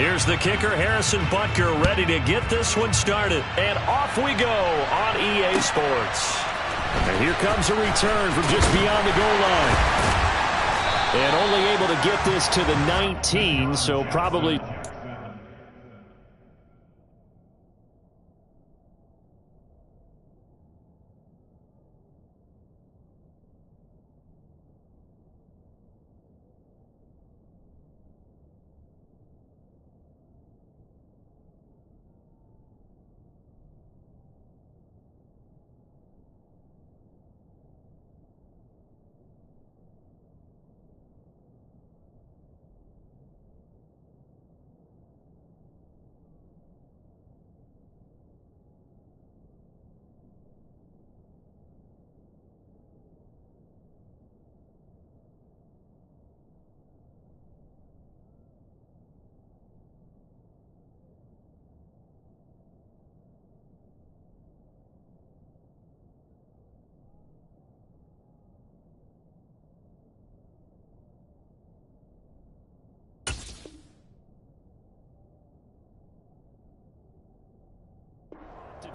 Here's the kicker, Harrison Butker, ready to get this one started. And off we go on EA Sports. And here comes a return from just beyond the goal line. And only able to get this to the 19, so probably...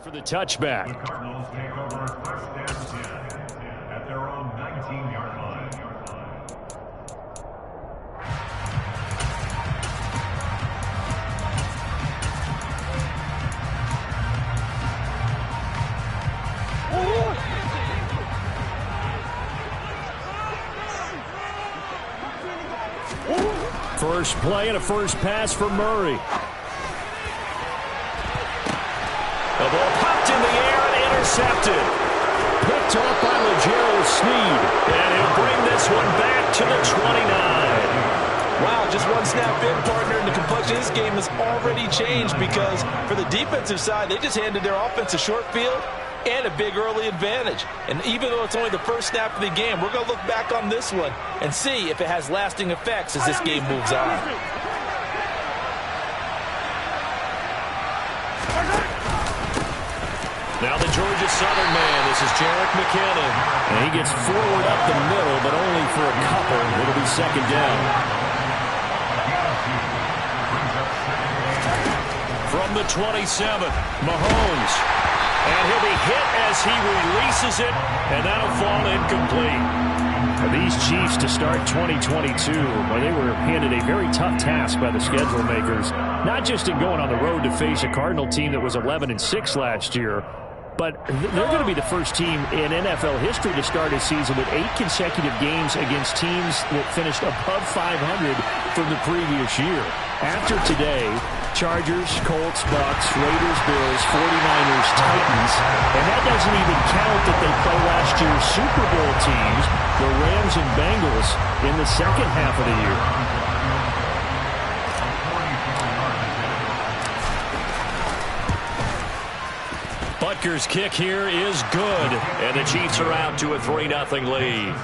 for the touchback. The Cardinals take over first down 10 at their own 19-yard line. First play and a first pass for Murray. The ball popped in the air and intercepted. Picked off by L'Jarius Sneed. And he'll bring this one back to the 29. Wow, just one snap in, partner, and the complexion of this game has already changed because for the defensive side, they just handed their offense a short field and a big early advantage. And even though it's only the first snap of the game, we're going to look back on this one and see if it has lasting effects as this game moves on. Now the Georgia Southern man, this is Jerick McKinnon. And he gets forward up the middle, but only for a couple. It'll be second down. From the 27, Mahomes. And he'll be hit as he releases it, and that'll fall incomplete. These Chiefs to start 2022, well, they were handed a very tough task by the schedule makers, not just in going on the road to face a Cardinal team that was 11-6 last year, but they're going to be the first team in NFL history to start a season with 8 consecutive games against teams that finished above 500 from the previous year. After today, Chargers, Colts, Bucks, Raiders, Bills, 49ers, Titans, and that doesn't even count that they play last year's Super Bowl teams, the Rams and Bengals, in the second half of the year. Butker's kick here is good, and the Chiefs are out to a 3-0 lead.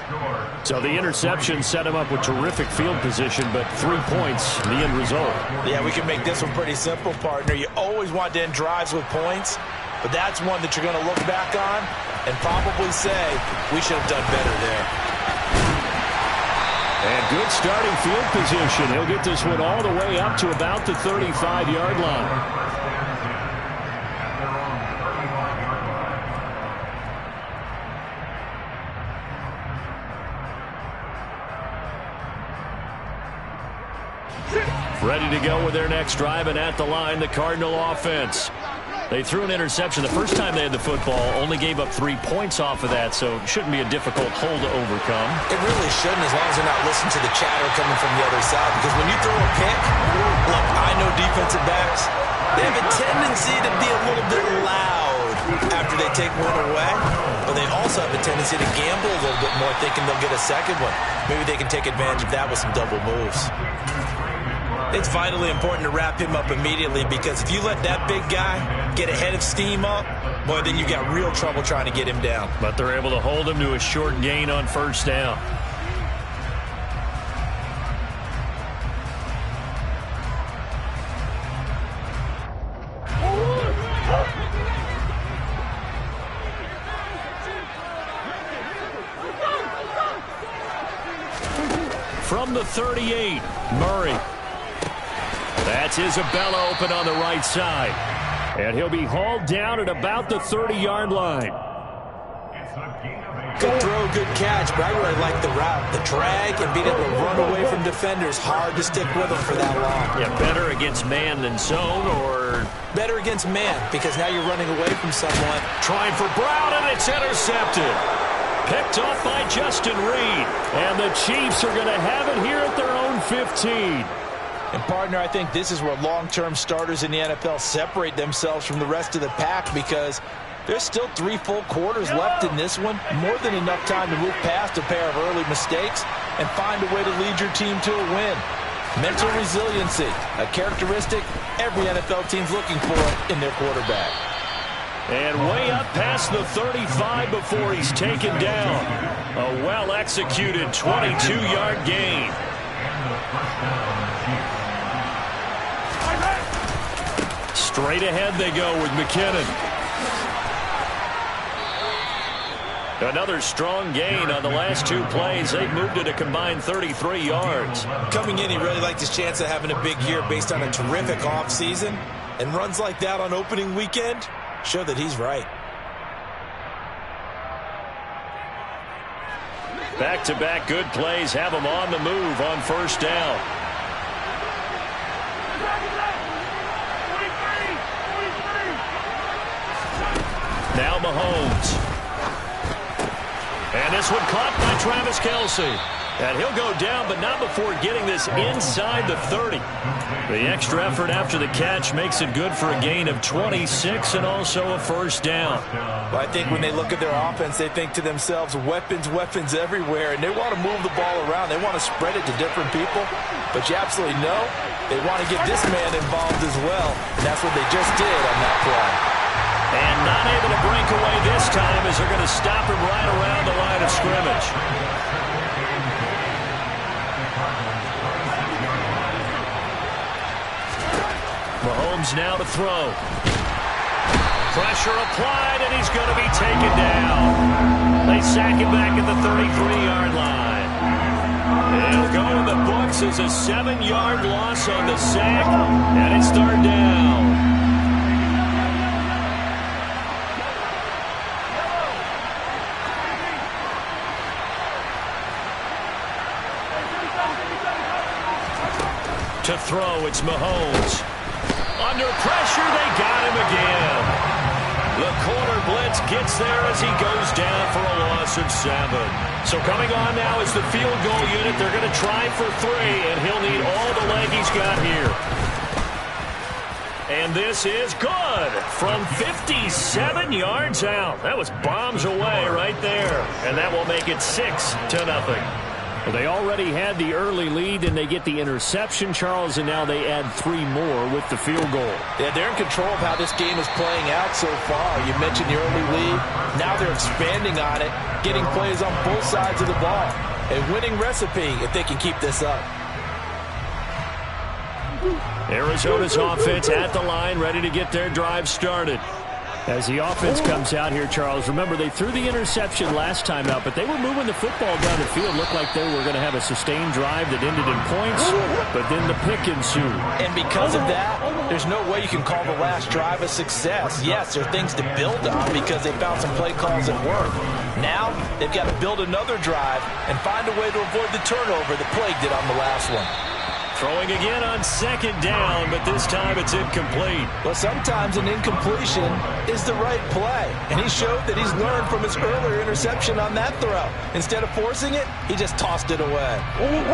So the interception set him up with terrific field position, but 3 points, the end result. Yeah, we can make this one pretty simple, partner. You always want to end drives with points, but that's one that you're going to look back on and probably say, we should have done better there. And good starting field position. He'll get this one all the way up to about the 35-yard line. Ready to go with their next drive, and at the line, the Cardinal offense. They threw an interception the first time they had the football, only gave up 3 points off of that, so it shouldn't be a difficult hole to overcome. It really shouldn't, as long as they're not listening to the chatter coming from the other side, because when you throw a pick, look, I know defensive backs, they have a tendency to be a little bit loud after they take one away, but they also have a tendency to gamble a little bit more, thinking they'll get a second one. Maybe they can take advantage of that with some double moves. It's vitally important to wrap him up immediately, because if you let that big guy get a head of steam up, boy, then you got real trouble trying to get him down. But they're able to hold him to a short gain on first down. From the 38, Murray. That's Isabella open on the right side. And he'll be hauled down at about the 30-yard line. Good throw, good catch, but I really like the route. The drag and being able to run away from defenders, hard to stick with them for that long. Yeah, better against man than zone, or better against man, because now you're running away from someone. Trying for Brown, and it's intercepted. Picked off by Justin Reed. And the Chiefs are going to have it here at their own 15. And, partner, I think this is where long-term starters in the NFL separate themselves from the rest of the pack, because there's still 3 full quarters left in this one. More than enough time to move past a pair of early mistakes and find a way to lead your team to a win. Mental resiliency, a characteristic every NFL team's looking for in their quarterback. And way up past the 35 before he's taken down. A well-executed 22-yard gain. Straight ahead they go with McKinnon. Another strong gain on the last 2 plays. They've moved it a combined 33 yards. Coming in, he really liked his chance of having a big year based on a terrific offseason. And runs like that on opening weekend show that he's right. Back-to-back good plays have him on the move on first down. Now Mahomes. And this one caught by Travis Kelce. And he'll go down, but not before getting this inside the 30. The extra effort after the catch makes it good for a gain of 26 and also a first down. Well, I think when they look at their offense, they think to themselves, weapons, weapons everywhere, and they want to move the ball around. They want to spread it to different people, but you absolutely know they want to get this man involved as well, and that's what they just did on that play. And not able to break away this time as they're going to stop him right around the line of scrimmage. Mahomes now to throw. Pressure applied, and he's going to be taken down. They sack him back at the 33-yard line. He'll go in the books as a 7-yard loss on the sack, and it's 3rd down. To throw, it's Mahomes. Under pressure, they got him again. The corner blitz gets there as he goes down for a loss of 7. So coming on now is the field goal unit. They're going to try for 3, and he'll need all the leg he's got here. And this is good from 57 yards out. That was bombs away right there. And that will make it 6-0. Well, they already had the early lead, and they get the interception, Charles, and now they add 3 more with the field goal. Yeah, they're in control of how this game is playing out so far. You mentioned the early lead. Now they're expanding on it, getting plays on both sides of the ball. A winning recipe if they can keep this up. Arizona's offense at the line, ready to get their drive started. As the offense comes out here, Charles, remember they threw the interception last time out, but they were moving the football down the field. Looked like they were going to have a sustained drive that ended in points, but then the pick ensued. And because of that, there's no way you can call the last drive a success. Yes, there are things to build on because they found some play calls that work. Now, they've got to build another drive and find a way to avoid the turnover that plagued it on the last one. Throwing again on 2nd down, but this time it's incomplete. Well, sometimes an incompletion is the right play, and he showed that he's learned from his earlier interception on that throw. Instead of forcing it, he just tossed it away.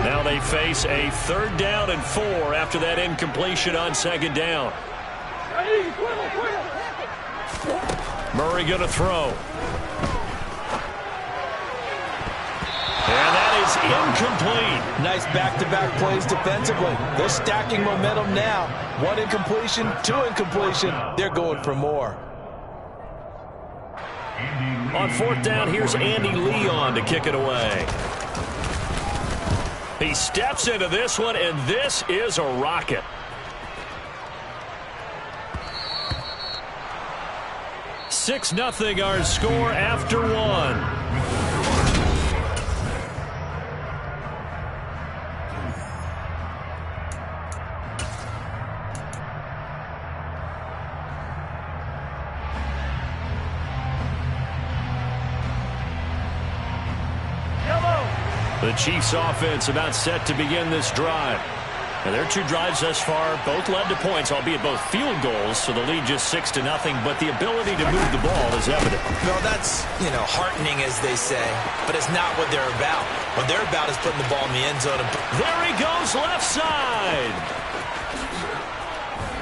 Now they face a 3rd down and 4 after that incompletion on 2nd down. Murray going to throw. And that is incomplete. Nice back-to-back plays defensively. They're stacking momentum now. 1 incompletion, 2 incompletion. They're going for more. On 4th down, here's Andy Leon to kick it away. He steps into this one, and this is a rocket. (6-0) our score after 1. The Chiefs offense about set to begin this drive. And their 2 drives thus far both led to points, albeit both field goals, so the lead just 6-0, but the ability to move the ball is evident. Well, that's, heartening, as they say, but it's not what they're about. What they're about is putting the ball in the end zone. There he goes, left side.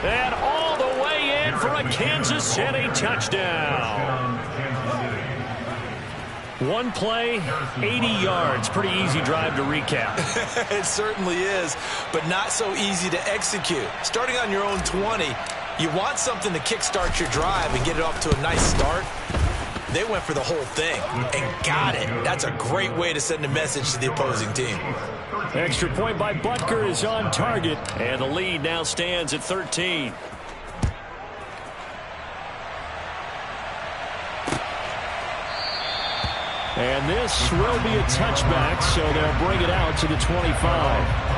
And all the way in for a Kansas City touchdown. 1 play, 80 yards. Pretty easy drive to recap. It certainly is, but not so easy to execute. Starting on your own 20, you want something to kickstart your drive and get it off to a nice start. They went for the whole thing and got it. That's a great way to send a message to the opposing team. Extra point by Butker is on target, and the lead now stands at 13. And this will be a touchback, so they'll bring it out to the 25.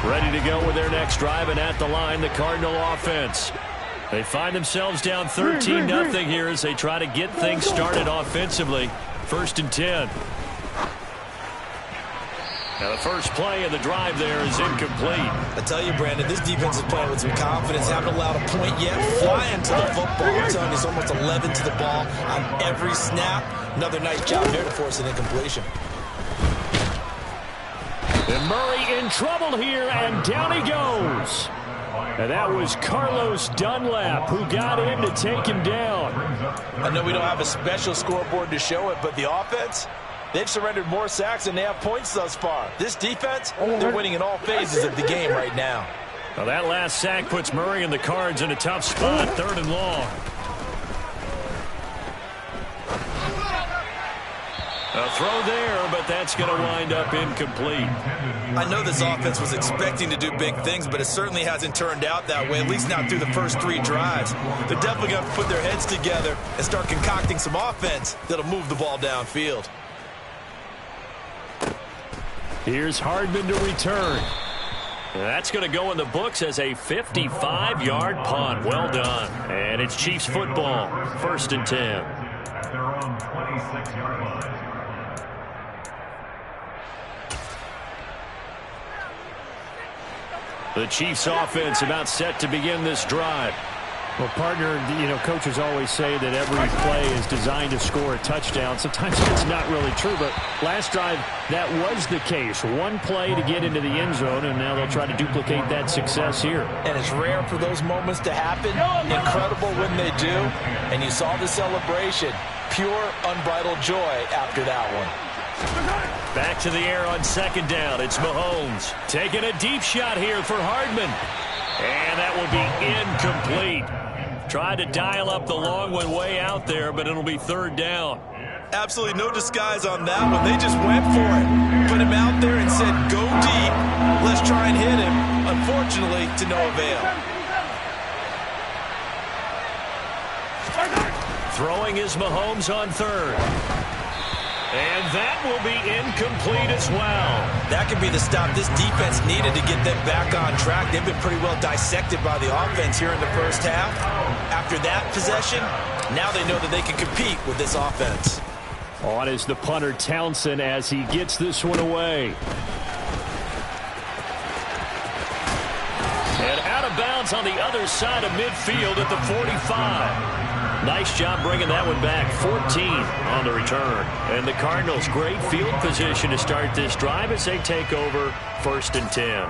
Ready to go with their next drive, and at the line, the Cardinal offense. They find themselves down 13-0 here as they try to get things started offensively. 1st and 10. Now the first play of the drive there is incomplete. I tell you, Brandon, this defense is playing with some confidence. Haven't allowed a point yet. Flying to the football. I'm telling you, it's almost 11 to the ball on every snap. Another nice job there to force an incompletion. And Murray in trouble here, and down he goes. And that was Carlos Dunlap who got in to take him down. I know we don't have a special scoreboard to show it, but the offense, they've surrendered more sacks than they have points thus far. This defense, they're winning in all phases of the game right now. Well, that last sack puts Murray and the Cards in a tough spot, 3rd and long. A throw there, but that's going to wind up incomplete. I know this offense was expecting to do big things, but it certainly hasn't turned out that way, at least not through the first 3 drives. They're definitely going to put their heads together and start concocting some offense that'll move the ball downfield. Here's Hardman to return. That's going to go in the books as a 55-yard punt. Well done. And it's Chiefs football. 1st and 10. At their own 26-yard line. The Chiefs offense about set to begin this drive. Well, partner, coaches always say that every play is designed to score a touchdown. Sometimes it's not really true, but last drive, that was the case. 1 play to get into the end zone, and now they'll try to duplicate that success here. And it's rare for those moments to happen. Incredible when they do. And you saw the celebration. Pure, unbridled joy after that one. Back to the air on 2nd down. It's Mahomes taking a deep shot here for Hardman. And that will be incomplete. Tried to dial up the long one way out there, but it'll be 3rd down. Absolutely no disguise on that one. They just went for it. Put him out there and said, go deep. Let's try and hit him. Unfortunately, to no avail. Throwing is Mahomes on 3rd. And that will be incomplete as well. That could be the stop this defense needed to get them back on track. They've been pretty well dissected by the offense here in the first half. After that possession, now they know that they can compete with this offense. On is the punter Townsend as he gets this one away. And out of bounds on the other side of midfield at the 45. Nice job bringing that one back. 14 on the return. And the Cardinals, great field position to start this drive as they take over 1st and 10.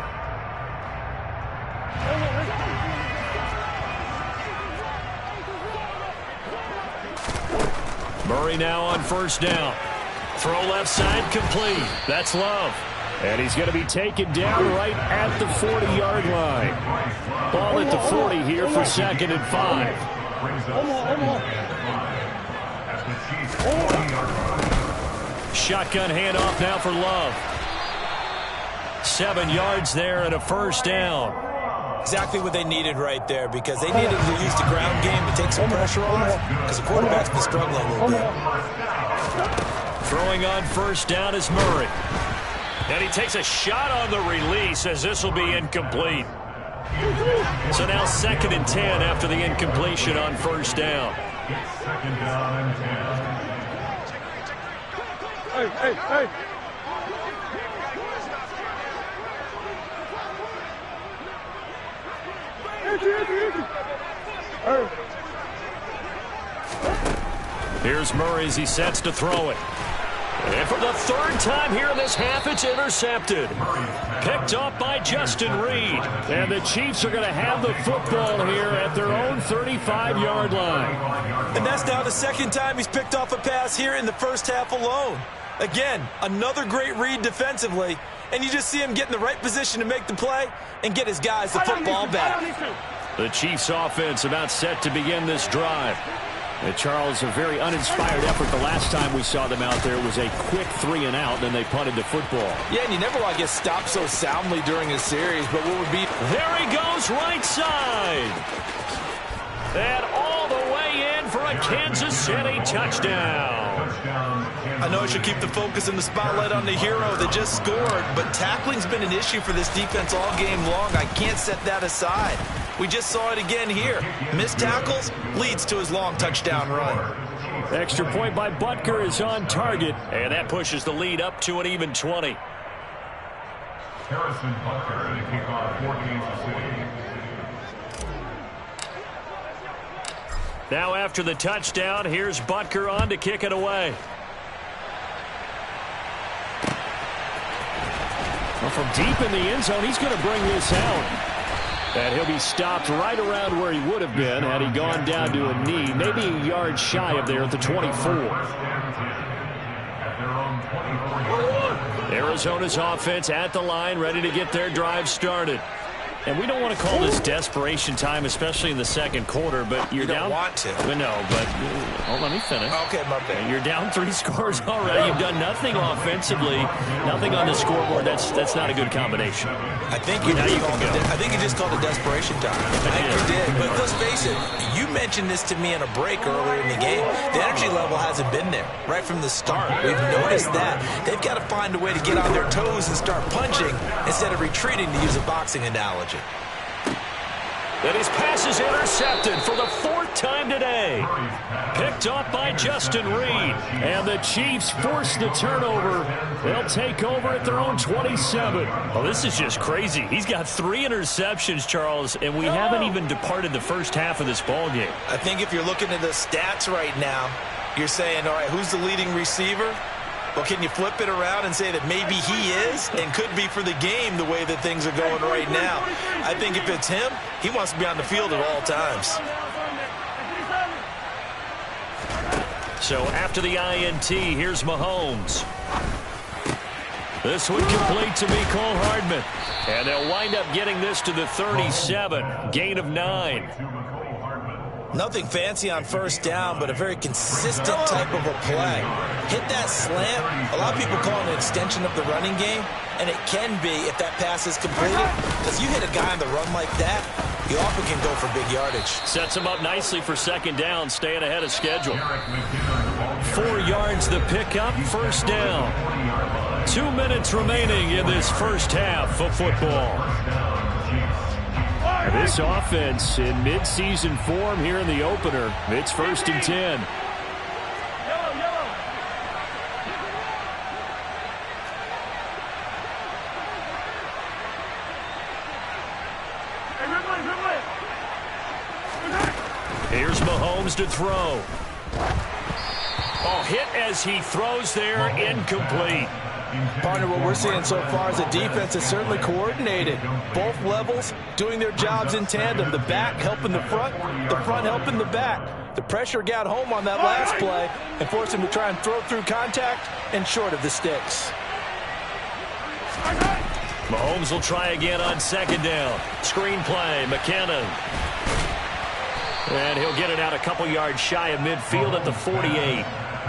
Murray now on 1st down. Throw left side complete. That's Love. And he's going to be taken down right at the 40-yard line. Ball at the 40 here for 2nd and 5. Shotgun handoff now for Love. 7 yards there and a 1st down. Exactly what they needed right there, because they needed to use the ground game to take some pressure off, because the quarterback's been struggling a little bit. Throwing on 1st down is Murray. And he takes a shot on the release as this will be incomplete. So now 2nd and 10 after the incompletion on first down. It's 2nd down and 10. Hey. Here's Murray as he sets to throw it. And for the 3rd time here in this half, it's intercepted. Picked off by Justin Reed. And the Chiefs are going to have the football here at their own 35-yard line. And that's now the 2nd time he's picked off a pass here in the first half alone. Again, another great read defensively. And you just see him get in the right position to make the play and get his guys the football back. The Chiefs offense about set to begin this drive. And Charles, a very uninspired effort the last time we saw them out there. It was a quick 3 and out, then they punted the football. Yeah, and you never want to get stopped so soundly during a series, but what would be... There he goes, right side. And all the way in for a Kansas City touchdown. I know I should keep the focus and the spotlight on the hero that just scored, but tackling's been an issue for this defense all game long. I can't set that aside. We just saw it again here. Missed tackles leads to his long touchdown run. Extra point by Butker is on target, and that pushes the lead up to an even 20. Harrison Butker to kick off for Kansas City. Now after the touchdown, here's Butker on to kick it away. Well, from deep in the end zone, he's going to bring this out. And he'll be stopped right around where he would have been had he gone down to a knee, maybe a yard shy of there at the 24. Arizona's offense at the line, ready to get their drive started. And we don't want to call this desperation time, especially in the 2nd quarter, but you're down. You don't want to. No, but let me finish. Okay, my bad. You're down 3 scores already. You've done nothing offensively, nothing on the scoreboard. That's not a good combination. I think you just called it desperation time. I think you did. But let's face it, you mentioned this to me in a break earlier in the game. The energy level hasn't been there right from the start. We've noticed that. They've got to find a way to get on their toes and start punching instead of retreating, to use a boxing analogy. And his pass is intercepted for the 4th time today. Picked off by Justin Reed. And the Chiefs force the turnover. They'll take over at their own 27. Oh, this is just crazy. He's got 3 interceptions, Charles, and we haven't even departed the first half of this ball game. I think if you're looking at the stats right now, you're saying, all right, who's the leading receiver? Well, can you flip it around and say that maybe he is and could be for the game the way that things are going right now? I think if it's him, he wants to be on the field at all times. So after the INT, here's Mahomes. This one complete to Mecole Hardman. And they'll wind up getting this to the 37. Gain of 9. Nothing fancy on first down, but a very consistent type of a play. Hit that slant. A lot of people call it an extension of the running game, and it can be if that pass is completed. Because you hit a guy on the run like that, you often can go for big yardage. Sets him up nicely for 2nd down, staying ahead of schedule. 4 yards the pickup, first down. 2 minutes remaining in this first half of football. This offense in midseason form here in the opener. It's 1st and 10. Here's Mahomes to throw. Oh, hit as he throws there, incomplete. Partner, what we're seeing so far is a defense that's certainly coordinated. Both levels doing their jobs in tandem. The back helping the front helping the back. The pressure got home on that last play and forced him to try and throw through contact and short of the sticks. Mahomes will try again on 2nd down. Screen play, McKinnon. And he'll get it out a couple yards shy of midfield at the 48.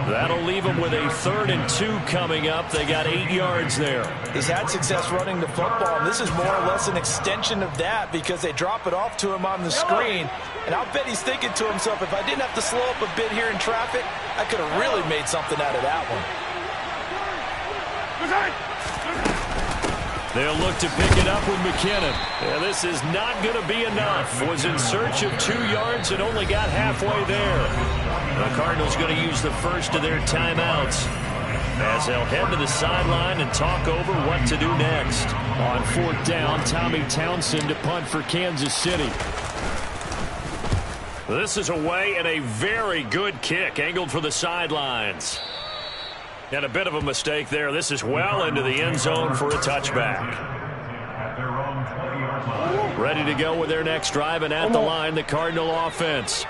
That'll leave him with a 3rd and 2 coming up. They got 8 yards there. He's had success running the football, and this is more or less an extension of that because they drop it off to him on the screen. And I'll bet he's thinking to himself, if I didn't have to slow up a bit here in traffic, I could have really made something out of that one. They'll look to pick it up with McKinnon. Yeah, this is not going to be enough. Was in search of 2 yards and only got halfway there. The Cardinals going to use the first of their timeouts as they'll head to the sideline and talk over what to do next. On 4th down, Tommy Townsend to punt for Kansas City. This is away and a very good kick angled for the sidelines. And a bit of a mistake there. This is well into the end zone for a touchback. Ready to go with their next drive, and at the line, the Cardinal offense.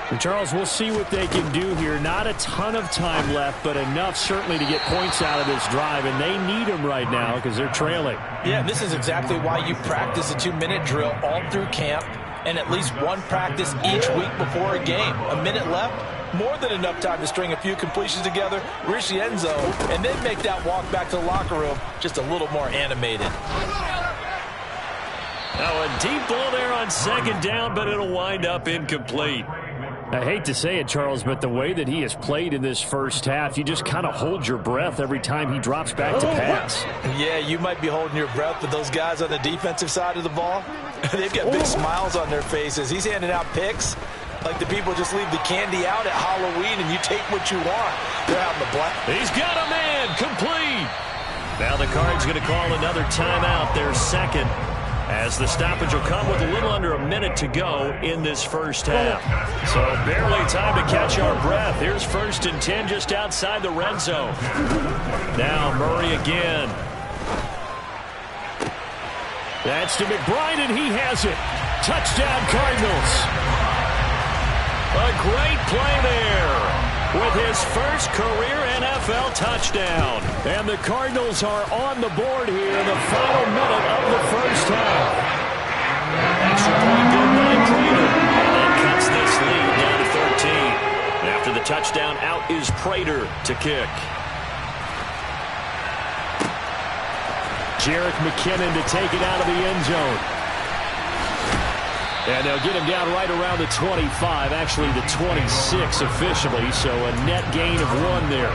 And Charles, we'll see what they can do here. Not a ton of time left, but enough certainly to get points out of this drive, and they need them right now because they're trailing. Yeah, this is exactly why you practice a 2-minute drill all through camp and at least one practice each week before a game. A minute left, more than enough time to string a few completions together, reach the end zone, and then make that walk back to the locker room just a little more animated. Now a deep ball there on 2nd down, but it'll wind up incomplete. I hate to say it, Charles, but the way that he has played in this first half, you just kind of hold your breath every time he drops back to pass. Yeah, you might be holding your breath, but those guys on the defensive side of the ball, they've got big smiles on their faces. He's handing out picks like the people just leave the candy out at Halloween and you take what you want. They're having a blast. He's got a man, complete. Now the Cards going to call another timeout, their second, as the stoppage will come with a little under a minute to go in this first half. So barely time to catch our breath. Here's 1st and 10 just outside the red zone. Now Murray again. That's to McBride, and he has it. Touchdown, Cardinals. A great play there with his first career NFL touchdown. And the Cardinals are on the board here in the final minute of the first half. Extra point good by Prater. And that cuts this lead down to 13. After the touchdown, out is Prater to kick. Jerick McKinnon to take it out of the end zone. And they'll get him down right around the 25, actually the 26 officially, so a net gain of 1 there.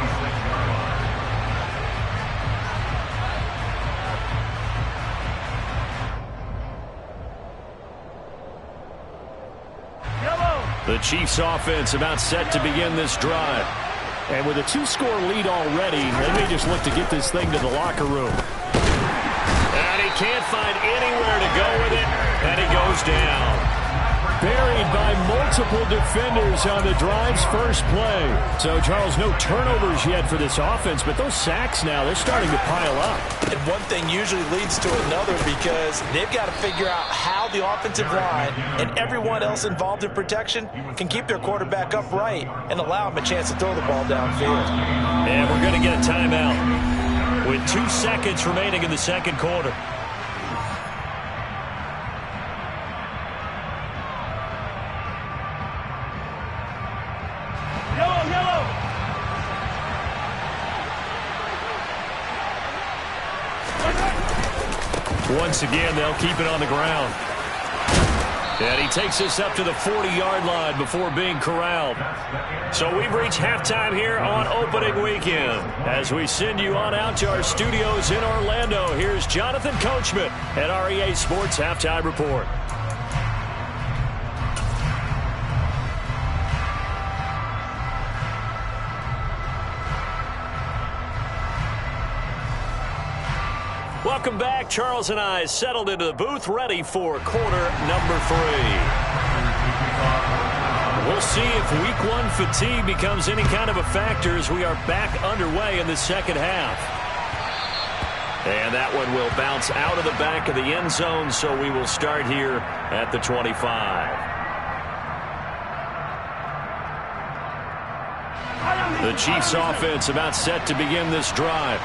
The Chiefs offense about set to begin this drive. And with a 2-score lead already, they may just look to get this thing to the locker room. And he can't find anywhere to go with it, and he goes down. Buried by multiple defenders on the drive's first play. So, Charles, no turnovers yet for this offense, but those sacks now, they're starting to pile up. And one thing usually leads to another because they've got to figure out how the offensive line and everyone else involved in protection can keep their quarterback upright and allow him a chance to throw the ball downfield. And we're going to get a timeout with 2 seconds remaining in the second quarter. Once again, they'll keep it on the ground. And he takes us up to the 40-yard line before being corralled. So we've reached halftime here on opening weekend. As we send you on out to our studios in Orlando, here's Jonathan Coachman at REA Sports Halftime Report. Welcome back. Charles and I settled into the booth, ready for quarter number 3. We'll see if week 1 fatigue becomes any kind of a factor as we are back underway in the second half. And that one will bounce out of the back of the end zone, so we will start here at the 25. The Chiefs offense about set to begin this drive.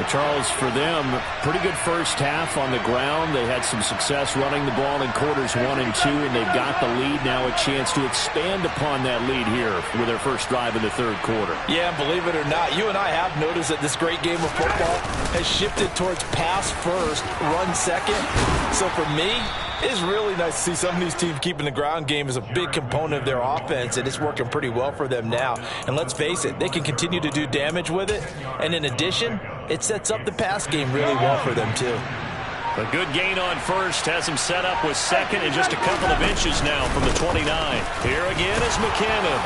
Charles, for them, pretty good first half on the ground. They had some success running the ball in quarters 1 and 2, and they've got the lead now, a chance to expand upon that lead here with their first drive in the third quarter. Yeah, believe it or not, you and I have noticed that this great game of football has shifted towards pass first, run second. So for me, it's really nice to see some of these teams keeping the ground game as a big component of their offense, and it's working pretty well for them now. And let's face it, they can continue to do damage with it. And in addition, it sets up the pass game really well for them too. A good gain on first has him set up with second and just a couple of inches now from the 29. Here again is McKinnon.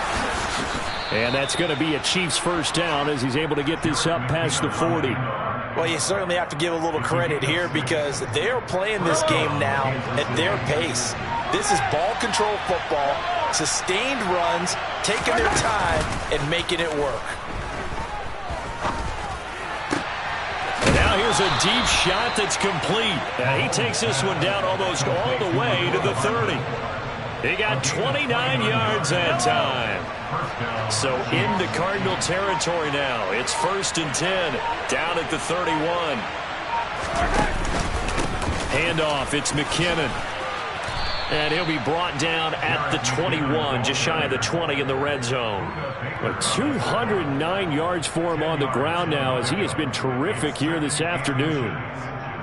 And that's going to be a Chiefs first down as he's able to get this up past the 40. Well, you certainly have to give a little credit here because they're playing this game now at their pace. This is ball control football, sustained runs, taking their time, and making it work. Now here's a deep shot that's complete. He takes this one down almost all the way to the 30. He got 29 yards that time. So into Cardinal territory now. It's 1st and 10, down at the 31. Handoff, it's McKinnon. And he'll be brought down at the 21, just shy of the 20 in the red zone. But 209 yards for him on the ground now as he has been terrific here this afternoon.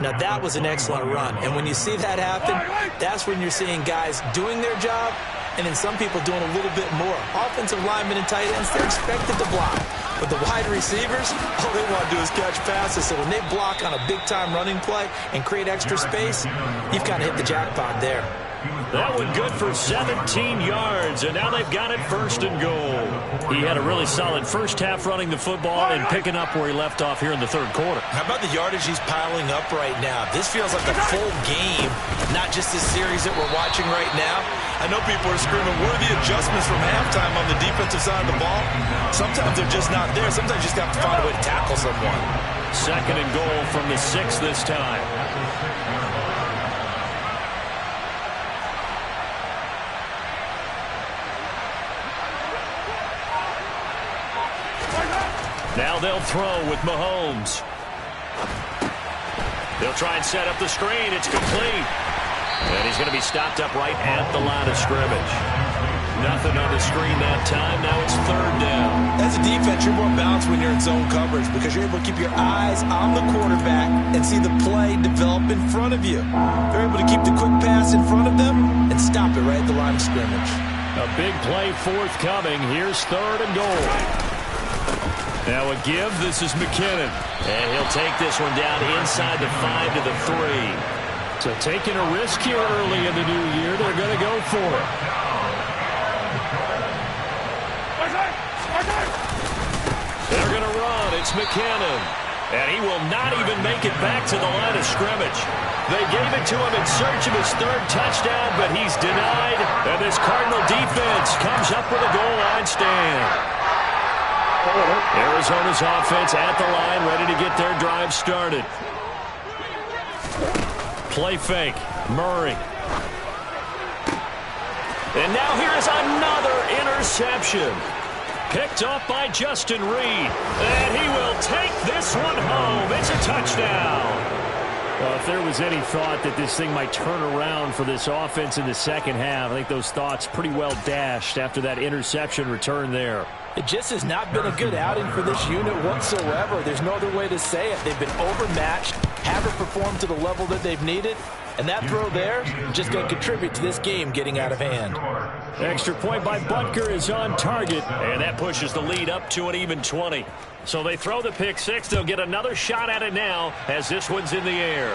Now, that was an excellent run. And when you see that happen, that's when you're seeing guys doing their job and then some people doing a little bit more. Offensive linemen and tight ends, they're expected to block. But the wide receivers, all they want to do is catch passes. So when they block on a big-time running play and create extra space, you've kind of hit the jackpot there. That one good for 17 yards, and now they've got it 1st and goal. He had a really solid first half running the football and picking up where he left off here in the 3rd quarter. How about the yardage he's piling up right now? This feels like a full game, not just this series that we're watching right now. I know people are screaming, where are the adjustments from halftime on the defensive side of the ball? Sometimes they're just not there. Sometimes you just have to find a way to tackle someone. 2nd and goal from the 6 this time. Now they'll throw with Mahomes. They'll try and set up the screen. It's complete. And he's going to be stopped up right at the line of scrimmage. Nothing on the screen that time. Now it's 3rd down. As a defense, you're more balanced when you're in zone coverage because you're able to keep your eyes on the quarterback and see the play develop in front of you. They're able to keep the quick pass in front of them and stop it right at the line of scrimmage. A big play forthcoming. Here's 3rd and goal. Now a give. This is McKinnon. And he'll take this one down inside the 5 to the 3. So taking a risk here early in the new year. They're going to go for it. They're going to run. It's McKinnon. And he will not even make it back to the line of scrimmage. They gave it to him in search of his 3rd touchdown, but he's denied. And this Cardinal defense comes up with a goal line stand. Arizona's offense at the line, ready to get their drive started. Play fake. Murray. And now here's another interception. Picked off by Justin Reed. And he will take this one home. It's a touchdown. Well, if there was any thought that this thing might turn around for this offense in the 2nd half, I think those thoughts pretty well dashed after that interception return there. It just has not been a good outing for this unit whatsoever. There's no other way to say it. They've been overmatched, haven't performed to the level that they've needed, and that throw there just going to contribute to this game getting out of hand. Extra point by Butker is on target, and that pushes the lead up to an even 20. So they throw the pick 6. They'll get another shot at it now as this one's in the air.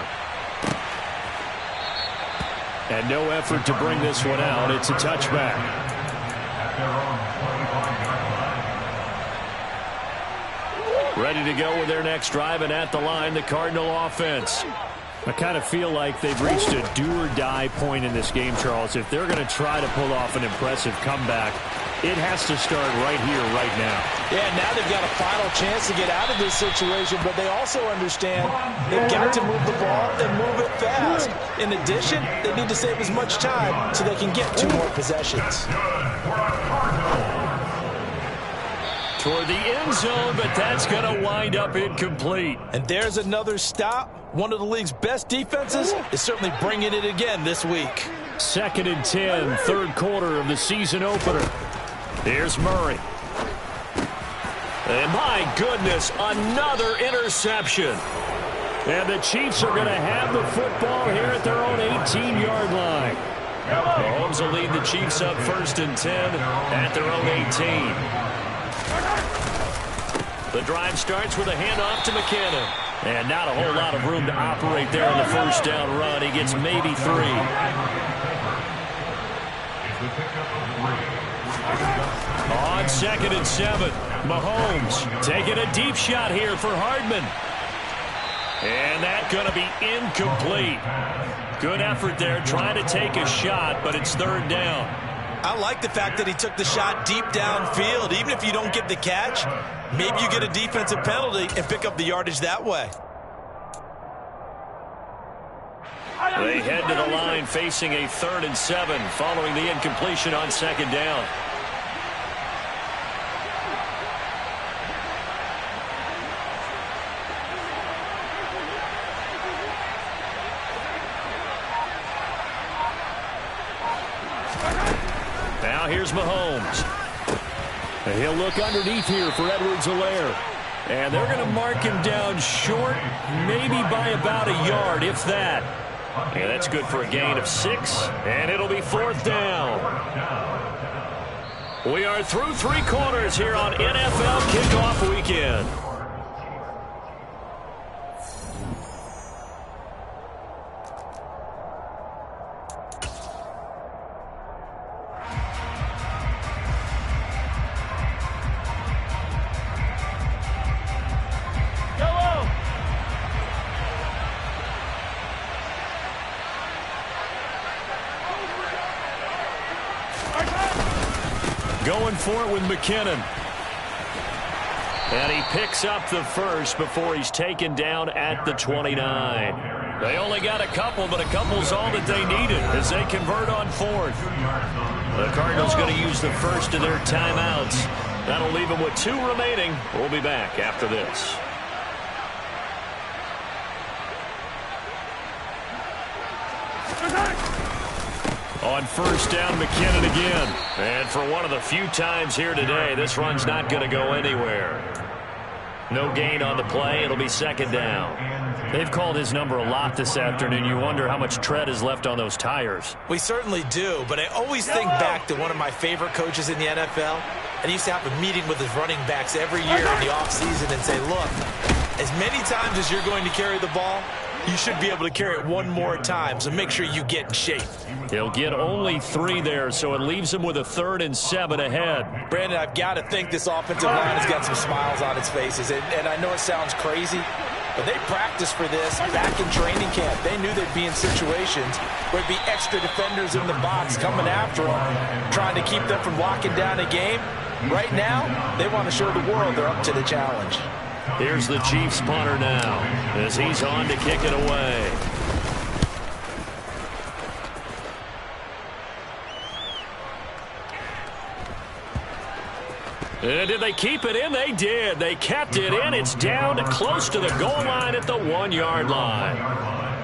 And no effort to bring this one out. It's a touchback. Ready to go with their next drive, and at the line, the Cardinal offense. I kind of feel like they've reached a do-or-die point in this game, Charles. If they're going to try to pull off an impressive comeback, it has to start right here, right now. Yeah, now they've got a final chance to get out of this situation, but they also understand they've got to move the ball and move it fast. In addition, they need to save as much time so they can get 2 more possessions. Toward the end zone, but that's going to wind up incomplete. And there's another stop. One of the league's best defenses is certainly bringing it again this week. 2nd and 10, 3rd quarter of the season opener. Here's Murray. And my goodness, another interception. And the Chiefs are going to have the football here at their own 18-yard line. Mahomes will lead the Chiefs up 1st and 10 at their own 18. The drive starts with a handoff to McKinnon. And not a whole lot of room to operate there in the first down run. He gets maybe 3. On 2nd and 7, Mahomes taking a deep shot here for Hardman. And that's going to be incomplete. Good effort there trying to take a shot, but it's 3rd down. I like the fact that he took the shot deep downfield. Even if you don't get the catch, maybe you get a defensive penalty and pick up the yardage that way. They head to the line facing a 3rd and 7 following the incompletion on 2nd down. Now here's Mahomes. He'll look underneath here for Edwards-Helaire. And they're going to mark him down short, maybe by about a yard, if that. And that's good for a gain of 6, and it'll be 4th down. We are through 3 quarters here on NFL Kickoff Weekend. Going for it with McKinnon. And he picks up the first before he's taken down at the 29. They only got a couple, but a couple's all that they needed as they convert on 4th. The Cardinals going to use the first of their timeouts. That'll leave them with 2 remaining. We'll be back after this. On 1st down, McKinnon again. And for one of the few times here today, this run's not going to go anywhere. No gain on the play. It'll be 2nd down. They've called his number a lot this afternoon. You wonder how much tread is left on those tires. We certainly do, but I always think back to one of my favorite coaches in the NFL. And he used to have a meeting with his running backs every year in the offseason and say, look, as many times as you're going to carry the ball, you should be able to carry it 1 more time, so make sure you get in shape. He'll get only 3 there, so it leaves him with a 3rd and 7 ahead. Brandon, I've got to think this offensive line has got some smiles on its faces. And I know it sounds crazy, but they practiced for this back in training camp. They knew they'd be in situations where there'd be extra defenders in the box coming after them, trying to keep them from locking down a game. Right now, they want to show the world they're up to the challenge. Here's the Chiefs punter now as he's on to kick it away. And did they keep it in? They did. They kept it in. It's down close to the goal line at the 1-yard line.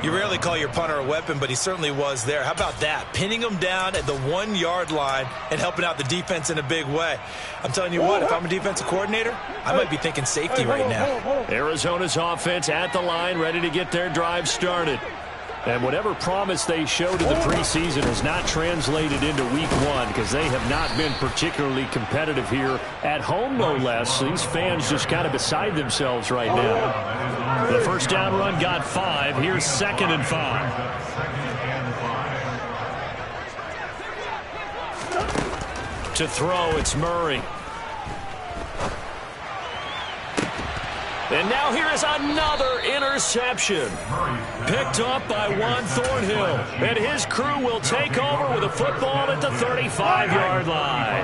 You rarely call your punter a weapon, but he certainly was there. How about that? Pinning him down at the 1-yard line and helping out the defense in a big way. I'm telling you what, if I'm a defensive coordinator, I might be thinking safety right now. Arizona's offense at the line, ready to get their drive started. And whatever promise they showed in the preseason has not translated into week 1 because they have not been particularly competitive here at home, no less. These fans just kind of beside themselves right now. The first down run got 5. Here's 2nd and 5. To throw, it's Murray. And now here is another interception. Picked up by Juan Thornhill. And his crew will take over with a football at the 35-yard line.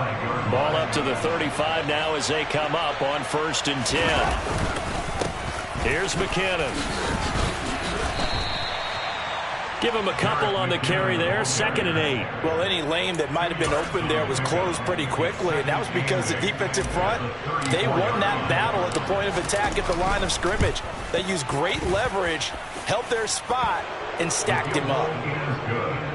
Ball up to the 35 now as they come up on 1st and 10. Here's McKinnon. Give him a couple on the carry there. 2nd and 8. Well, any lane that might have been open there was closed pretty quickly, and that was because the defensive front, they won that battle at the point of attack at the line of scrimmage. They used great leverage, held their spot, and stacked him up.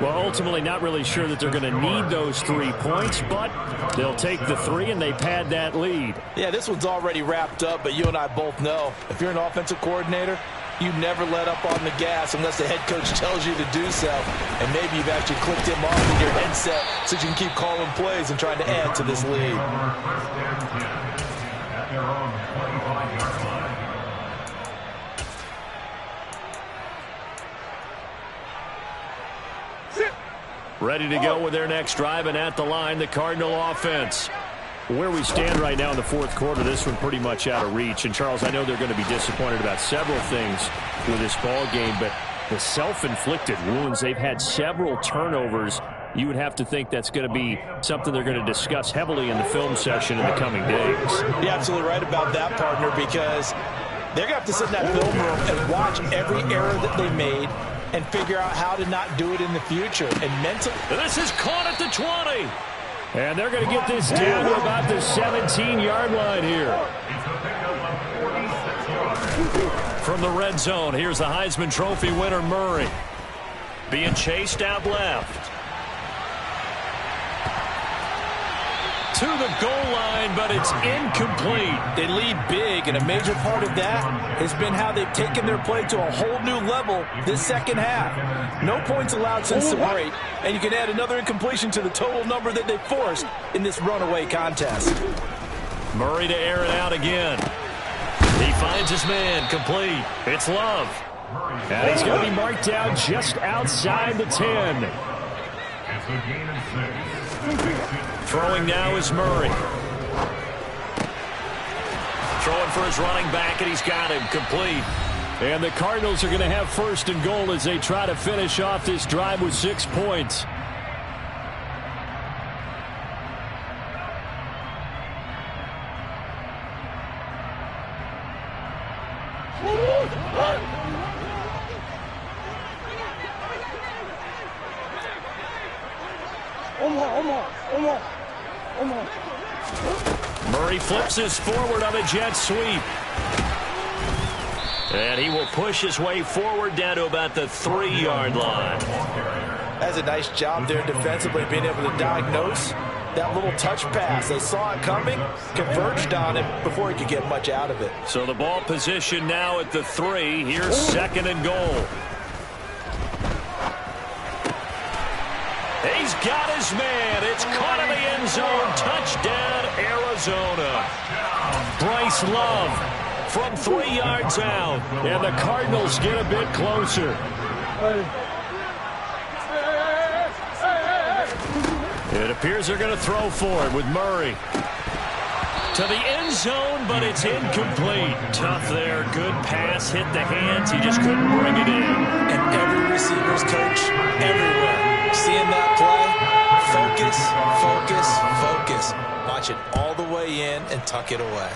Well, ultimately not really sure that they're going to need those 3 points, but they'll take the 3 and they pad that lead. Yeah, this one's already wrapped up, but you and I both know if you're an offensive coordinator, you never let up on the gas unless the head coach tells you to do so. And maybe you've actually clicked him off with your headset so you can keep calling plays and trying to add to this lead. Ready to go with their next drive, and at the line, the Cardinal offense. Where we stand right now in the fourth quarter, this one pretty much out of reach. And, Charles, I know they're going to be disappointed about several things with this ball game, but the self-inflicted wounds, they've had several turnovers. You would have to think that's going to be something they're going to discuss heavily in the film session in the coming days. You're absolutely right about that, partner, because they're going to have to sit in that film room and watch every error that they made and figure out how to not do it in the future. And mentally, this is caught at the 20. And they're going to get this down to about the 17-yard line here. From the red zone, here's the Heisman Trophy winner, Murray. Being chased out left. To the goal line, but it's incomplete. They lead big, and a major part of that has been how they've taken their play to a whole new level this second half. No points allowed since the break, and you can add another incompletion to the total number that they forced in this runaway contest. Murray to air it out again. He finds his man, complete. It's Love. And he's going to be marked down just outside the 10. It's a gain of 6. Throwing now is Murray. Throwing for his running back, and he's got him complete. And the Cardinals are going to have first and goal as they try to finish off this drive with 6 points. Murray flips his forward on a jet sweep. And he will push his way forward down to about the 3-yard line. That's a nice job there defensively, being able to diagnose that little touch pass. They saw it coming, converged on it before he could get much out of it. So the ball position now at the 3. Here's second and goal. He's got his man. It's caught in the end zone. Touchdown, Arizona. Bryce Love from 3 yards out. And the Cardinals get a bit closer. It appears they're going to throw for it with Murray. To the end zone, but it's incomplete. Tough there. Good pass. Hit the hands. He just couldn't bring it in. And every receiver's coach everywhere. Seeing that play, focus, focus, focus. Watch it all the way in and tuck it away.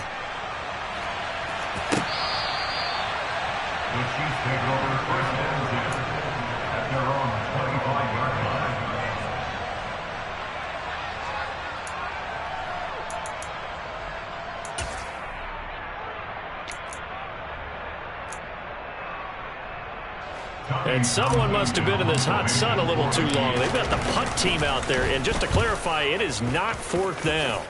The Chiefs take over first and 10 at their own 25-yard line. And someone must have been in this hot sun a little too long. They've got the punt team out there. And just to clarify, it is not fourth down.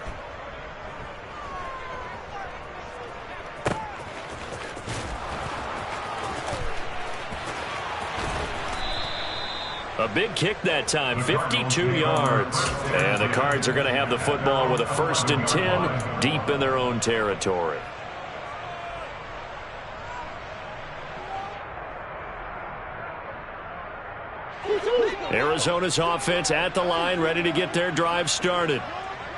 A big kick that time, 52 yards. And the Cards are going to have the football with a 1st and 10 deep in their own territory. Arizona's offense at the line, ready to get their drive started.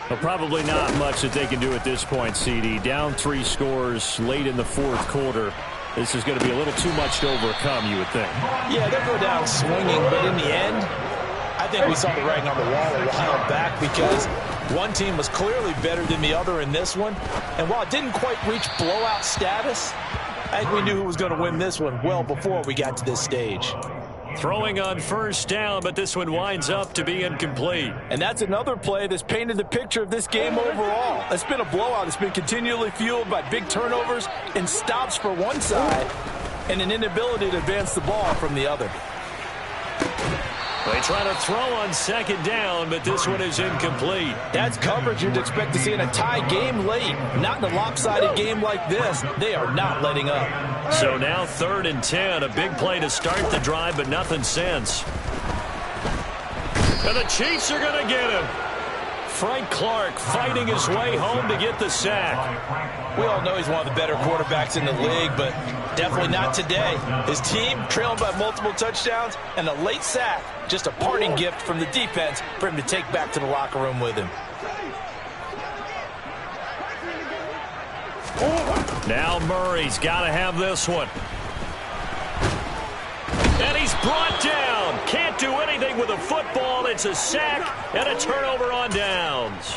Well, probably not much that they can do at this point, CD. Down 3 scores late in the fourth quarter. This is going to be a little too much to overcome, you would think. Yeah, they'll go down swinging, but in the end, I think we saw the writing on the wall a while back because one team was clearly better than the other in this one. And while it didn't quite reach blowout status, I think we knew who was going to win this one well before we got to this stage. Throwing on first down, but this one winds up to be incomplete. And that's another play that's painted the picture of this game overall. It's been a blowout. It's been continually fueled by big turnovers and stops for one side and an inability to advance the ball from the other. They try to throw on second down, but this one is incomplete. That's coverage you'd expect to see in a tie game late. Not in a lopsided game like this. They are not letting up. So now 3rd and 10. A big play to start the drive, but nothing since. And the Chiefs are going to get him. Frank Clark fighting his way home to get the sack. We all know he's one of the better quarterbacks in the league, but Definitely not today. His team trailing by multiple touchdowns and a late sack. Just a parting gift from the defense for him to take back to the locker room with him. Now Murray's got to have this one. And he's brought down. Can't do anything with a football. It's a sack and a turnover on downs.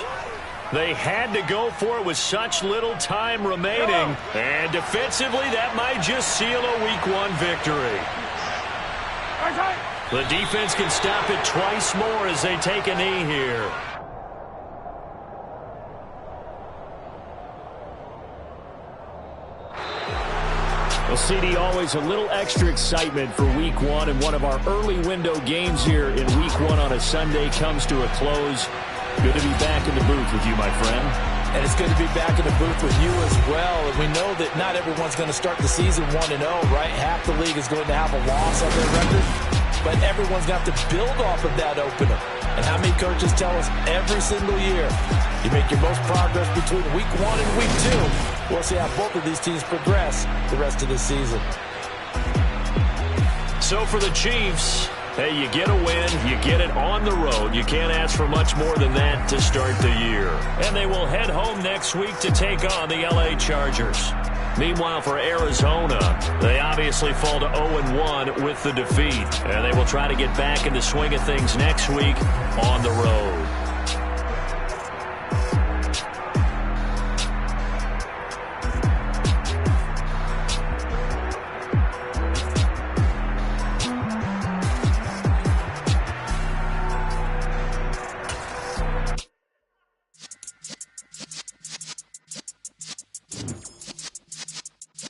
They had to go for it with such little time remaining. And defensively, that might just seal a Week 1 victory. The defense can stop it twice more as they take a knee here. Well, CD, always a little extra excitement for Week 1, and one of our early window games here in Week 1 on a Sunday comes to a close. Good to be back in the booth with you, my friend. And it's good to be back in the booth with you as well. And we know that not everyone's going to start the season 1-0, right? Half the league is going to have a loss on their record. But everyone's got to build off of that opener. And how many coaches tell us every single year, you make your most progress between Week 1 and Week 2. We'll see how both of these teams progress the rest of the season. So for the Chiefs, hey, you get a win, you get it on the road. You can't ask for much more than that to start the year. And they will head home next week to take on the LA Chargers. Meanwhile, for Arizona, they obviously fall to 0-1 with the defeat. And they will try to get back in the swing of things next week on the road.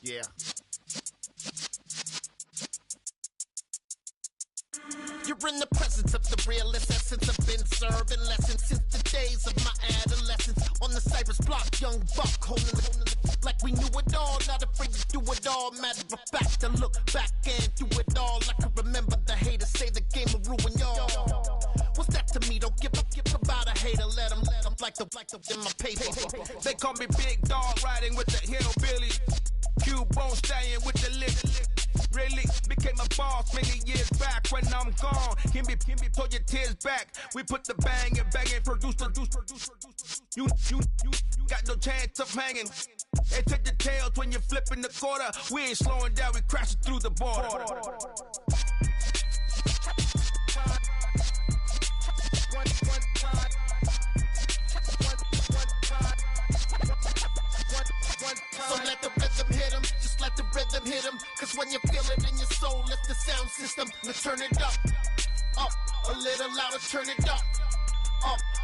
Yeah. You're in the presence of the realest essence. I've been serving lessons since the days of my adolescence. On the Cypress block, young buck holding the like we knew it all. Not afraid to do it all. Matter of fact, to look back and do it all. I can remember the haters say the game will ruin y'all. What's that to me? Don't give about a hater. Let them like the in my paper. They call me Big Dog, riding with the hillbilly. Cubone staying with the lift. Really became a boss many years back. When I'm gone, can be pull your tears back. We put the bang and produce. You got no chance of hanging. They take the tails when you're flipping the quarter. We ain't slowing down, we crashing through the border. So let the rhythm hit him, just let the rhythm hit him. Cause when you feel it in your soul, lift the sound system. Let's turn it up, a little louder, turn it up,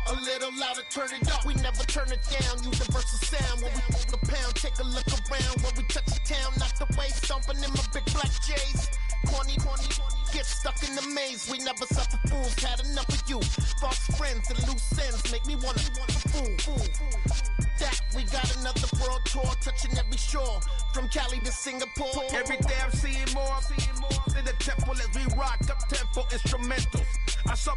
a little louder, turn it up. We never turn it down, universal sound. When we move the pound, take a look around. When we touch the town, knock the way, stomping in my big black J's. Corny, get stuck in the maze. We never suffer fools, had enough of you. False friends and loose ends make me wanna fool. That we got another world tour, touching every shore, from Cali to Singapore. Every day I'm seeing more in the temple as we rock up tempo instrumentals. I saw